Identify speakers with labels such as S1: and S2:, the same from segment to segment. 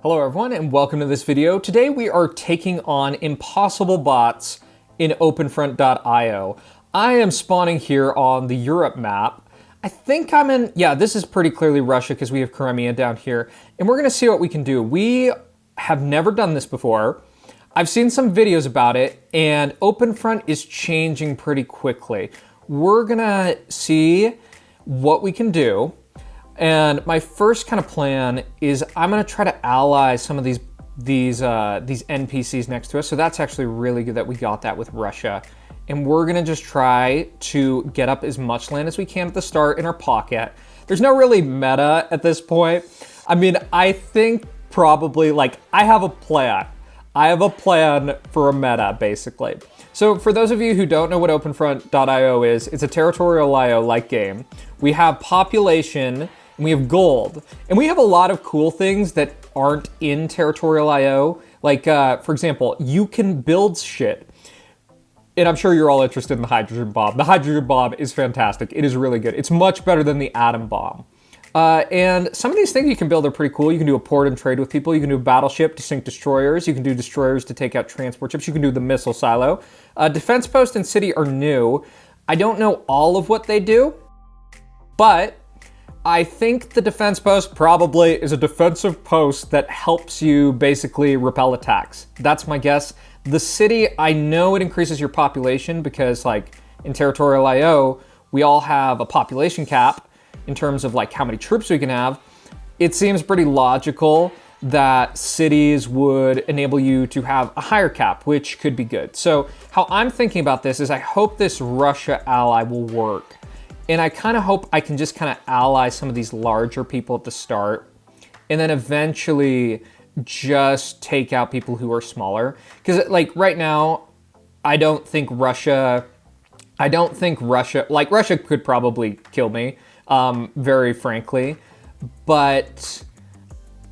S1: Hello everyone and welcome to this video. Today we are taking on impossible bots in openfront.io. I am spawning here on the Europe map. I think I'm in, yeah, this is pretty clearly Russia because we have Crimea down here. And we're gonna see what we can do. We have never done this before. I've seen some videos about it and OpenFront is changing pretty quickly. We're gonna see what we can do. And my first kind of plan is I'm gonna try to ally some of these NPCs next to us. So that's actually really good that we got that with Russia. And we're gonna just try to get up as much land as we can at the start in our pocket. There's no really meta at this point. I mean, I think probably like I have a plan. I have a plan for a meta basically. So for those of you who don't know what openfront.io is, it's a Territorialio-like game. We have population, and we have gold, and we have a lot of cool things that aren't in Territorial.io. Like, for example, you can build shit. And I'm sure you're all interested in the hydrogen bomb. The hydrogen bomb is fantastic. It is really good. It's much better than the atom bomb. And some of these things you can build are pretty cool. You can do a port and trade with people. You can do a battleship to sink destroyers. You can do destroyers to take out transport ships. You can do the missile silo. Defense post and city are new. I don't know all of what they do, but I think the defense post probably is a defensive post that helps you basically repel attacks. That's my guess. The city, I know it increases your population because like in Territorial.io, we all have a population cap in terms of like how many troops we can have. It seems pretty logical that cities would enable you to have a higher cap, which could be good. So how I'm thinking about this is I hope this Russia ally will work. And I kind of hope I can just kind of ally some of these larger people at the start and then eventually just take out people who are smaller. Because like right now, I don't think Russia, like Russia could probably kill me, very frankly, but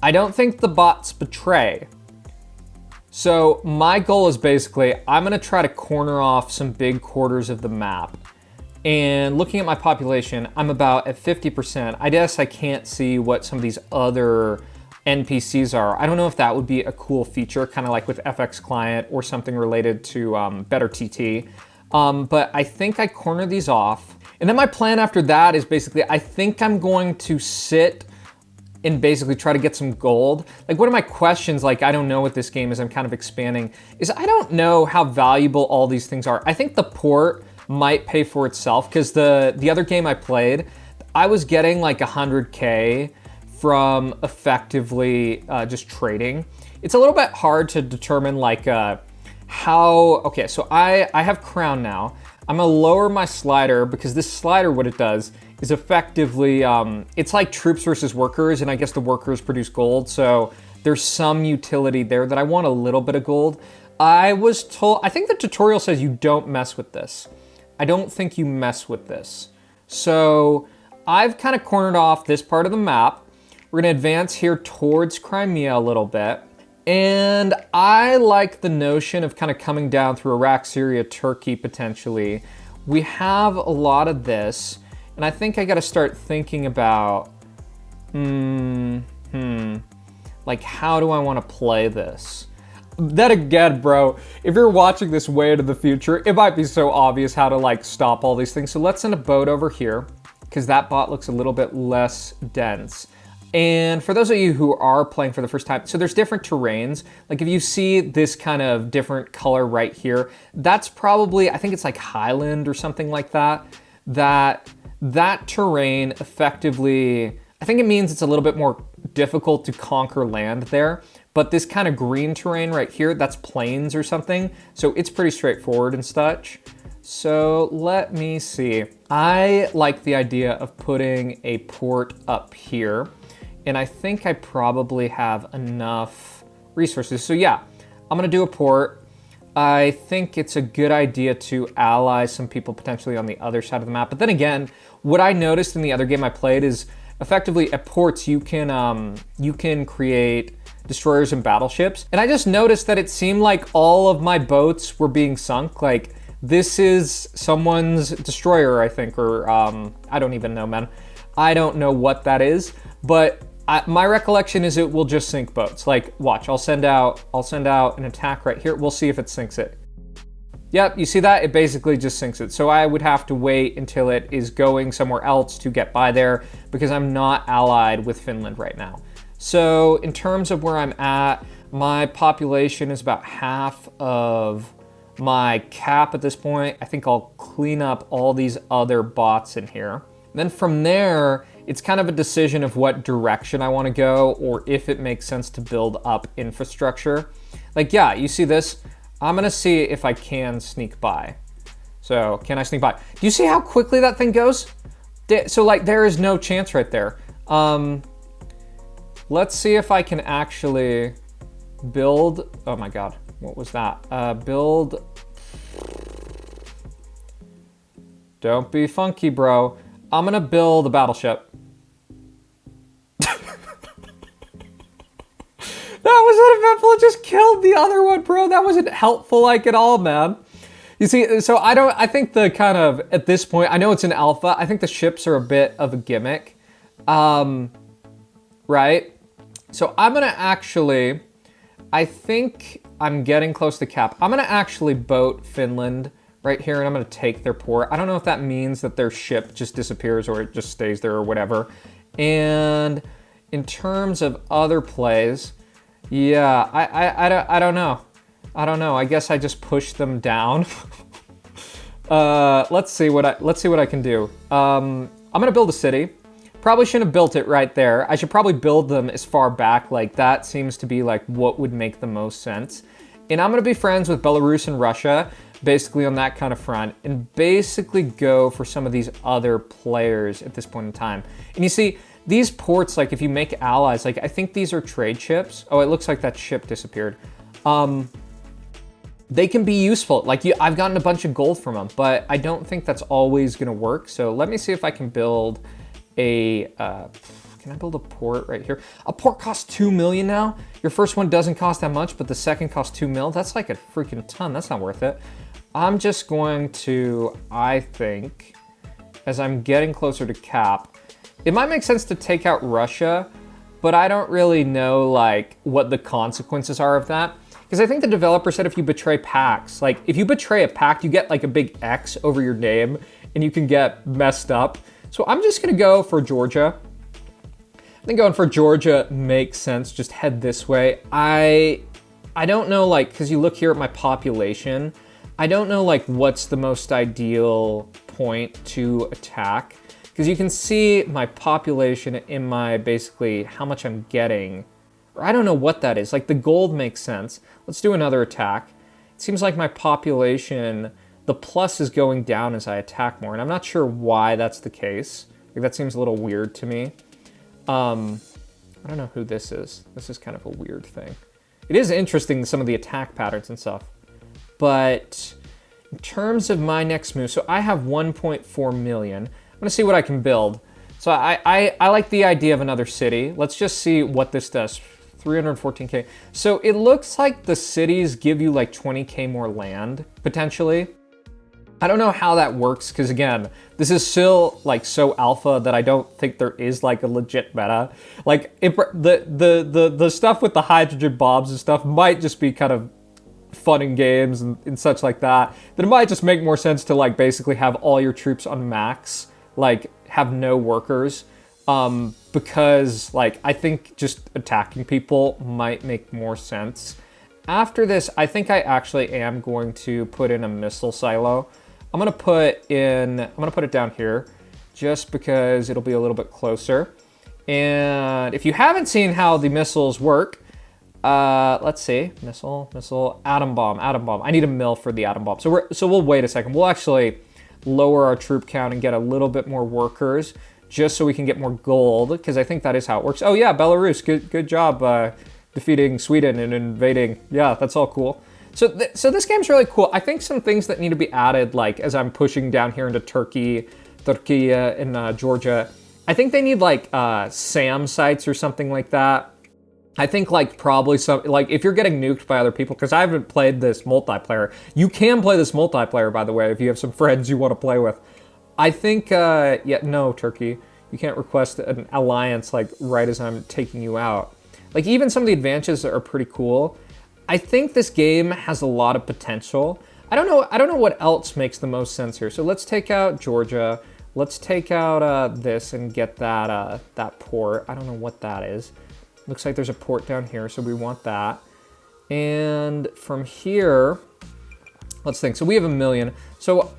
S1: I don't think the bots betray. So my goal is basically, I'm gonna try to corner off some big quarters of the map. And looking at my population, I'm about at 50%. I guess I can't see what some of these other NPCs are. I don't know if that would be a cool feature, kind of like with FX Client or something related to Better TT. But I think I corner these off. And then my plan after that is basically, I think I'm going to sit and basically try to get some gold. Like one of my questions, like I don't know what this game is, I'm kind of expanding, is I don't know how valuable all these things are. I think the port might pay for itself because the other game I played, I was getting like 100K from effectively just trading. It's a little bit hard to determine like okay, so I have crown now. I'm gonna lower my slider because this slider, what it does is effectively, it's like troops versus workers, and I guess the workers produce gold, so there's some utility there that I want a little bit of gold. I was told, I think the tutorial says you don't mess with this. I don't think you mess with this. So I've kind of cornered off this part of the map. We're gonna advance here towards Crimea a little bit. And I like the notion of kind of coming down through Iraq, Syria, Turkey, potentially. We have a lot of this, and I think I gotta start thinking about, like how do I wanna play this? Then again, bro, if you're watching this way into the future, it might be so obvious how to like stop all these things. So let's send a boat over here because that bot looks a little bit less dense. And for those of you who are playing for the first time, so there's different terrains. Like if you see this kind of different color right here, that's probably, I think it's like Highland or something like that. That terrain effectively, I think it means it's a little bit more difficult to conquer land there. But this kind of green terrain right here, that's plains or something. So it's pretty straightforward and such. So let me see. I like the idea of putting a port up here. And I think I probably have enough resources. So yeah, I'm gonna do a port. I think it's a good idea to ally some people potentially on the other side of the map. But then again, what I noticed in the other game I played is effectively at ports, you can create destroyers and battleships. And I just noticed that it seemed like all of my boats were being sunk. Like this is someone's destroyer, I think, or I don't even know, man. I don't know what that is, but My recollection is it will just sink boats. Like, watch, I'll send out an attack right here. We'll see if it sinks it. Yep, you see that? It basically just sinks it. So I would have to wait until it is going somewhere else to get by there because I'm not allied with Finland right now. So in terms of where I'm at, my population is about half of my cap at this point. I think I'll clean up all these other bots in here. And then from there, it's kind of a decision of what direction I want to go or if it makes sense to build up infrastructure. Like, yeah, you see this? I'm going to see if I can sneak by. So, can I sneak by? Do you see how quickly that thing goes? So, like, there is no chance right there. Let's see if I can actually build. Oh my God, what was that? Build. Don't be funky, bro. I'm gonna build a battleship. That was uneventful. It just killed the other one, bro. That wasn't helpful like at all, man. You see, so I think the kind of, at this point, I know it's an alpha. I think the ships are a bit of a gimmick, right? So I'm gonna actually, I think I'm getting close to cap. I'm gonna actually boat Finland right here and I'm gonna take their port. I don't know if that means that their ship just disappears or it just stays there or whatever. And in terms of other plays, yeah, I don't know. I don't know. I guess I just push them down. Let's see what I can do. I'm gonna build a city. Probably shouldn't have built it right there. I should probably build them as far back. Like that seems to be like what would make the most sense. And I'm gonna be friends with Belarus and Russia, basically on that kind of front, and basically go for some of these other players at this point in time. And you see, these ports, like if you make allies, like I think these are trade ships. Oh, it looks like that ship disappeared. They can be useful. Like I've gotten a bunch of gold from them, but I don't think that's always gonna work. So let me see if I can build a, can I build a port right here? A port costs 2 million now. Your first one doesn't cost that much, but the second costs 2 mil. That's like a freaking ton. That's not worth it. I'm just going to, I think, as I'm getting closer to cap, it might make sense to take out Russia, but I don't really know like what the consequences are of that. Because I think the developer said if you betray pacts, like if you betray a pact, you get like a big X over your name and you can get messed up. So I'm just gonna go for Georgia. I think going for Georgia makes sense, just head this way. I don't know, like, because you look here at my population, I don't know like what's the most ideal point to attack. Because you can see my population in my, basically, how much I'm getting. Or I don't know what that is. Like, the gold makes sense. Let's do another attack. It seems like my population, the plus is going down as I attack more. And I'm not sure why that's the case. Like, that seems a little weird to me. I don't know who this is. This is kind of a weird thing. It is interesting, some of the attack patterns and stuff. But in terms of my next move, so I have 1.4 million. I'm gonna see what I can build. So I like the idea of another city. Let's just see what this does. 314K. So it looks like the cities give you like 20K more land, potentially. I don't know how that works, because again, this is still like so alpha that I don't think there is like a legit meta. Like the stuff with the hydrogen bombs and stuff might just be kind of fun in games and such like that. Then it might just make more sense to like basically have all your troops on max, like have no workers, because like I think just attacking people might make more sense. After this, I think I actually am going to put in a missile silo. I'm gonna put it down here just because it'll be a little bit closer. And if you haven't seen how the missiles work, let's see, missile, atom bomb. I need a mill for the atom bomb. So we'll wait a second. We'll actually lower our troop count and get a little bit more workers just so we can get more gold, because I think that is how it works. Oh yeah, Belarus, good job defeating Sweden and invading. Yeah, that's all cool. So this game's really cool. I think some things that need to be added, like as I'm pushing down here into Turkey and Georgia, I think they need like SAM sites or something like that. I think like probably some, like if you're getting nuked by other people, because I haven't played this multiplayer. You can play this multiplayer, by the way, if you have some friends you want to play with. I think, yeah, no, Turkey. You can't request an alliance like right as I'm taking you out. Like even some of the advantages are pretty cool. I think this game has a lot of potential. I don't know what else makes the most sense here. So let's take out Georgia. Let's take out this and get that that port. I don't know what that is. Looks like there's a port down here, so we want that. And from here, let's think. So we have 1 million. So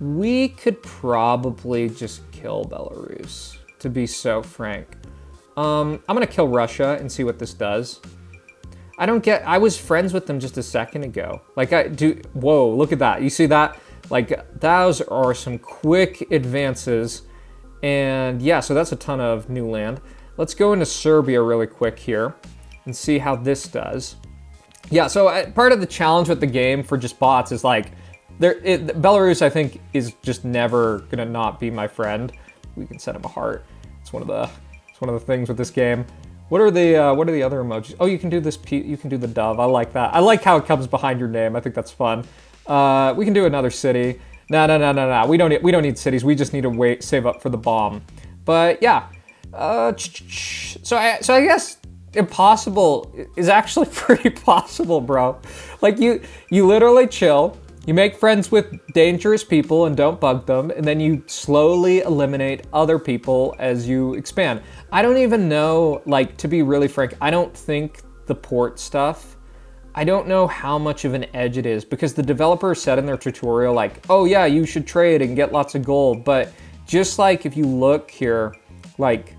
S1: we could probably just kill Belarus, to be so frank. I'm gonna kill Russia and see what this does. I was friends with them just a second ago. Like whoa, look at that. You see that? Like those are some quick advances. And yeah, so that's a ton of new land. Let's go into Serbia really quick here and see how this does. Yeah, so part of the challenge with the game for just bots is like, Belarus, I think, is just never gonna not be my friend. We can send him a heart. It's one of the things with this game. What are the other emojis? Oh, you can do this. You can do the dove. I like that. I like how it comes behind your name. I think that's fun. We can do another city. No. We don't need cities. We just need to save up for the bomb. But yeah. So I guess impossible is actually pretty possible, bro. Like you literally chill. You make friends with dangerous people and don't bug them, and then you slowly eliminate other people as you expand. I don't even know, like, to be really frank, I don't think the port stuff, I don't know how much of an edge it is, because the developer said in their tutorial, like, oh yeah, you should trade and get lots of gold, but just like if you look here, like,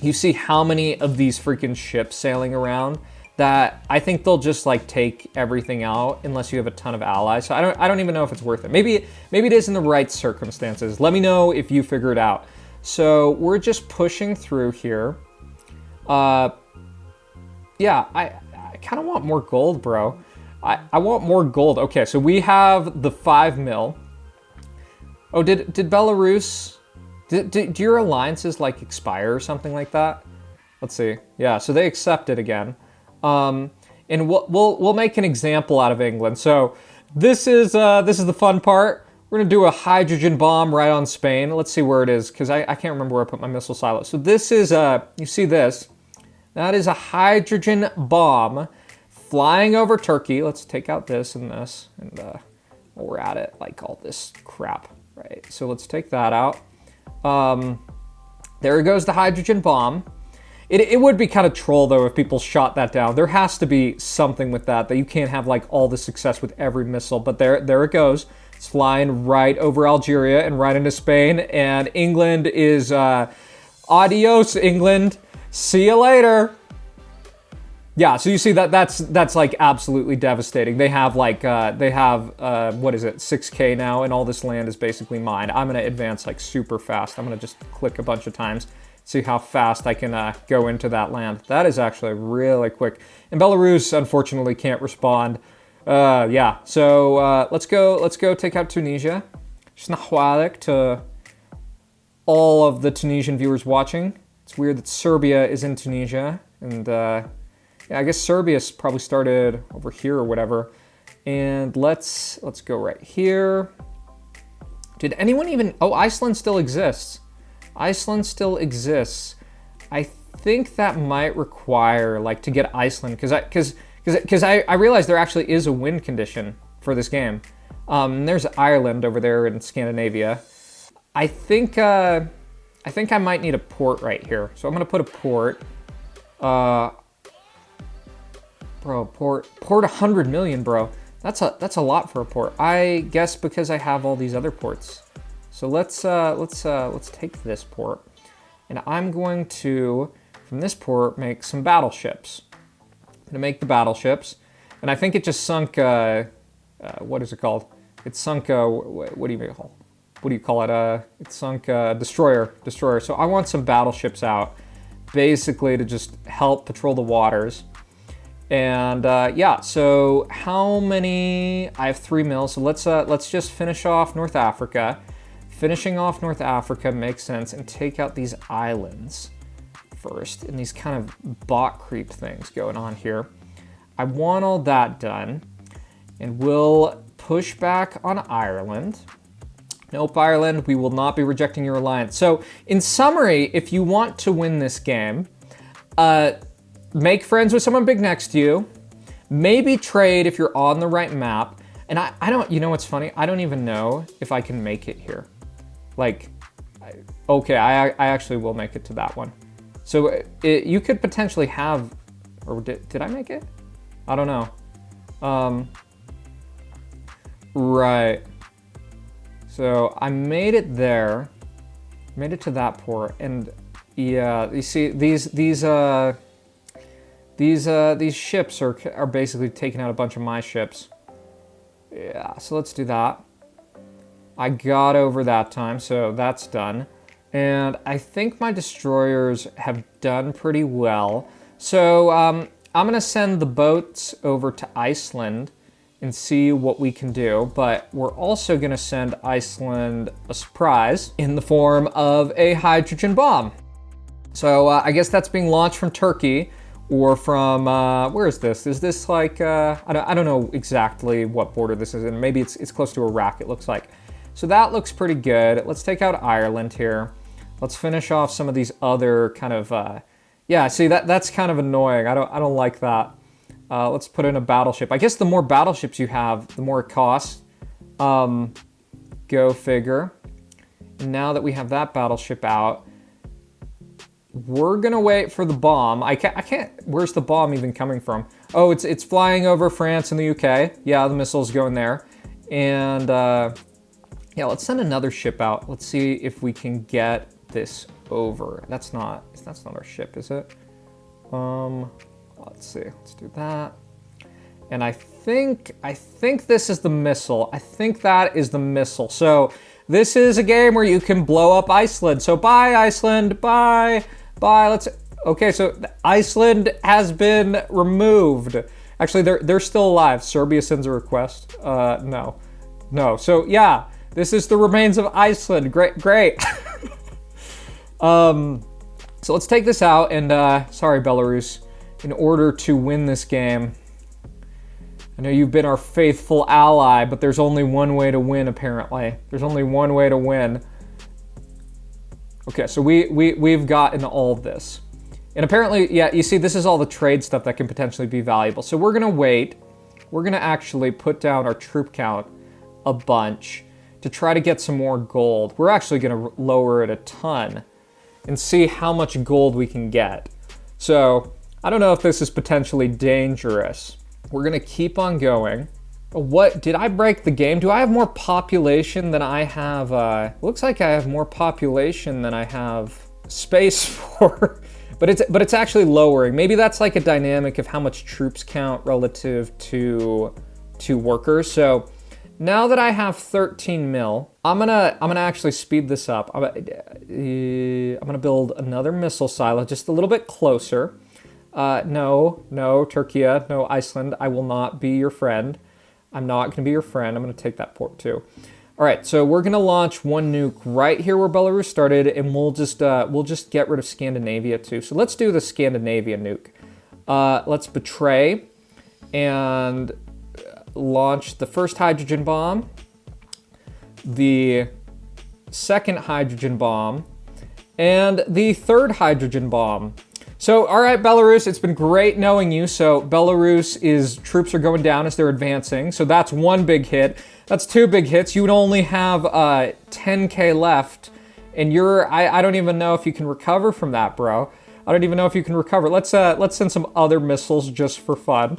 S1: you see how many of these freaking ships sailing around, that I think they'll just like take everything out unless you have a ton of allies. So I don't even know if it's worth it. Maybe it is in the right circumstances. Let me know if you figure it out. So we're just pushing through here. Yeah, I kind of want more gold, bro. I want more gold. Okay, so we have the 5 mil. Oh, did Belarus, do your alliances like expire or something like that? Let's see. Yeah, so they accepted again. And we'll make an example out of England. So this is the fun part. We're gonna do a hydrogen bomb right on Spain. Let's see where it is, because I can't remember where I put my missile silo. So this is you see this? That is a hydrogen bomb flying over Turkey. Let's take out this and this, and while we're at it, like all this crap, right? So let's take that out. There goes the hydrogen bomb. It would be kind of troll, though, if people shot that down. There has to be something with that you can't have, like, all the success with every missile. But there it goes. It's flying right over Algeria and right into Spain. And England is, adios, England. See you later. Yeah, so you see that's like, absolutely devastating. They have, like, what is it, 6K now, and all this land is basically mine. I'm going to advance, like, super fast. I'm going to just click a bunch of times. See how fast I can go into that land. That is actually really quick. And Belarus, unfortunately, can't respond. Yeah, so let's go take out Tunisia. Snahwalik to all of the Tunisian viewers watching. It's weird that Serbia is in Tunisia. And yeah, I guess Serbia's probably started over here or whatever. And let's go right here. Did anyone even... Oh, Iceland still exists. Iceland still exists. I think that might require, like, to get Iceland, because I realize there actually is a win condition for this game. There's Ireland over there in Scandinavia. I think I might need a port right here. So I'm gonna put a port. Bro, port 100 million, bro. That's a lot for a port. I guess because I have all these other ports. So let's take this port, and I'm going to, from this port, make some battleships. I'm gonna make the battleships, and I think it just sunk. What is it called? It sunk. What do you call it? It sunk destroyer. So I want some battleships out, basically to just help patrol the waters. And yeah, so how many? I have 3 mil. So let's just finish off North Africa. Finishing off North Africa makes sense, and take out these islands first, and these kind of bot creep things going on here. I want all that done, and we'll push back on Ireland. Nope, Ireland, we will not be rejecting your alliance. So, in summary, if you want to win this game, make friends with someone big next to you, maybe trade if you're on the right map, and I don't, you know what's funny? I don't even know if I can make it here. Like, okay, I actually will make it to that one. So you could potentially have, or did I make it? I don't know. Right. So I made it there, made it to that port, and yeah, you see these ships are basically taking out a bunch of my ships. Yeah, so let's do that. I got over that time, so that's done. And I think my destroyers have done pretty well. So I'm gonna send the boats over to Iceland and see what we can do, but we're also gonna send Iceland a surprise in the form of a hydrogen bomb. So I guess that's being launched from Turkey or from, where is this? Is this like, I don't know exactly what border this is in. Maybe it's close to Iraq, it looks like. So that looks pretty good. Let's take out Ireland here. Let's finish off some of these other kind of, yeah, see that's kind of annoying. I don't like that. Let's put in a battleship. I guess the more battleships you have, the more it costs. Go figure. And now that we have that battleship out, we're gonna wait for the bomb. I can't, where's the bomb even coming from? Oh, it's flying over France and the UK. Yeah, the missile's going there. And yeah, let's send another ship out. Let's see if we can get this over. That's not our ship, is it? Let's see, let's do that. And I think this is the missile. I think that is the missile. So this is a game where you can blow up Iceland. So bye, Iceland, bye. Okay, so Iceland has been removed. Actually, they're still alive. Serbia sends a request. No. So yeah, this is the remains of Iceland. Great. So let's take this out and, sorry, Belarus. In order to win this game, I know you've been our faithful ally, but there's only one way to win, apparently. There's only one way to win. Okay, so we've gotten all of this. And apparently, yeah, you see, this is all the trade stuff that can potentially be valuable. So we're gonna wait. We're gonna actually put down our troop count a bunch to try to get some more gold. We're actually gonna lower it a ton and see how much gold we can get. So I don't know if this is potentially dangerous. We're gonna keep on going. What, did I break the game? Do I have more population than I have, looks like I have more population than I have space for, but it's actually lowering. Maybe that's like a dynamic of how much troops count relative to workers. So now that I have 13 mil, I'm gonna actually speed this up. I'm gonna build another missile silo just a little bit closer. No, Turkey, no, Iceland, I will not be your friend. I'm not going to be your friend. I'm going to take that port too. All right, so we're going to launch one nuke right here where Belarus started, and we'll just get rid of Scandinavia too. So let's do the Scandinavia nuke. Let's betray and launch the first hydrogen bomb, the second hydrogen bomb, and the third hydrogen bomb. So, all right, Belarus, it's been great knowing you. So Belarus troops are going down as they're advancing. So that's one big hit. That's two big hits. You would only have 10K left. And I don't even know if you can recover from that, bro. I don't even know if you can recover. Let's send some other missiles just for fun.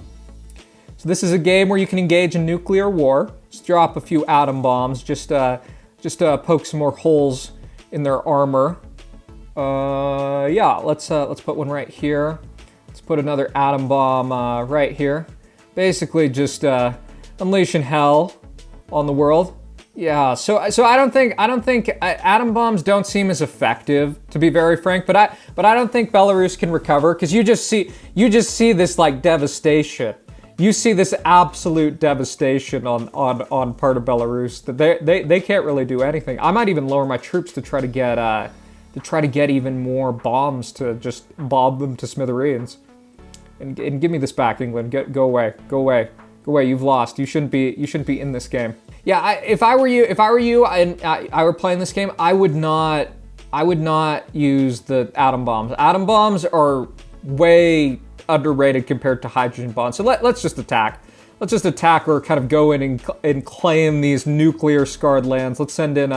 S1: So this is a game where you can engage in nuclear war. Just drop a few atom bombs. Just poke some more holes in their armor. Yeah, let's put one right here. Let's put another atom bomb right here. Basically just unleashing hell on the world. Yeah, so I don't think atom bombs don't seem as effective, to be very frank, but I don't think Belarus can recover, because you just see this like devastation. You see this absolute devastation on part of Belarus that they can't really do anything. I might even lower my troops to try to get even more bombs to just bomb them to smithereens. And give me this back, England. Go away. You've lost. You shouldn't be in this game. Yeah, if I were you, and I were playing this game, I would not use the atom bombs. Atom bombs are way underrated compared to hydrogen bombs. So let's just attack. Let's just attack or kind of go in and claim these nuclear scarred lands. Let's send in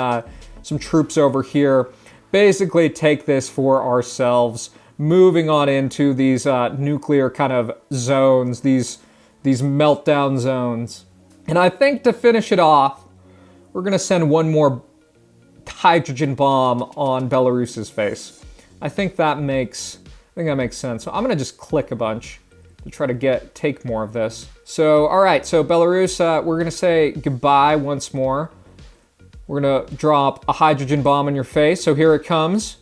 S1: some troops over here. Basically take this for ourselves. Moving on into these nuclear kind of zones, these meltdown zones. And I think to finish it off, we're gonna send one more hydrogen bomb on Belarus's face. I think that makes sense. So I'm gonna just click a bunch to try to take more of this. So, all right, so Belarus, we're gonna say goodbye once more. We're gonna drop a hydrogen bomb in your face. So here it comes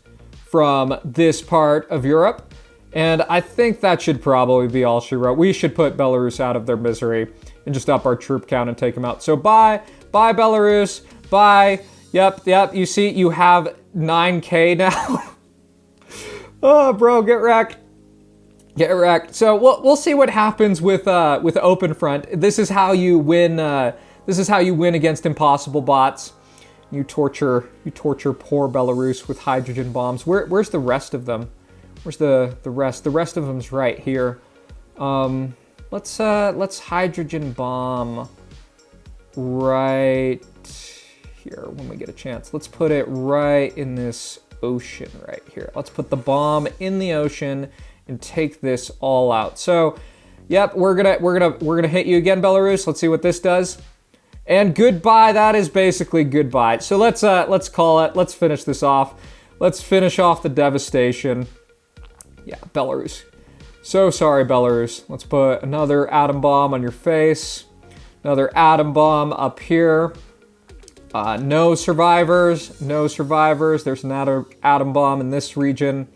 S1: from this part of Europe. And I think that should probably be all she wrote. We should put Belarus out of their misery and just up our troop count and take them out. So bye Belarus, bye. Yep, you see, you have 9K now. Oh, bro, get wrecked. Get wrecked. So we'll see what happens with Open Front. This is how you win. This is how you win against impossible bots. You torture poor Belarus with hydrogen bombs. Where's the rest of them? Where's the rest? The rest of them's right here. Let's hydrogen bomb right here when we get a chance. Let's put it right in this ocean right here. Let's put the bomb in the ocean and take this all out. So, yep, we're gonna hit you again, Belarus. Let's see what this does. And goodbye. That is basically goodbye. So let's call it. Let's finish this off. Let's finish off the devastation. Yeah, Belarus. So sorry, Belarus. Let's put another atom bomb on your face. Another atom bomb up here. No survivors. No survivors. There's another atom bomb in this region.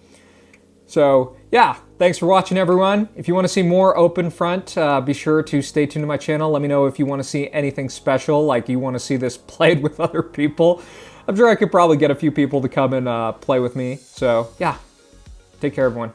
S1: So, yeah. Thanks for watching, everyone. If you want to see more Open Front, be sure to stay tuned to my channel. Let me know if you want to see anything special, like you want to see this played with other people. I'm sure I could probably get a few people to come and play with me. So, yeah. Take care, everyone.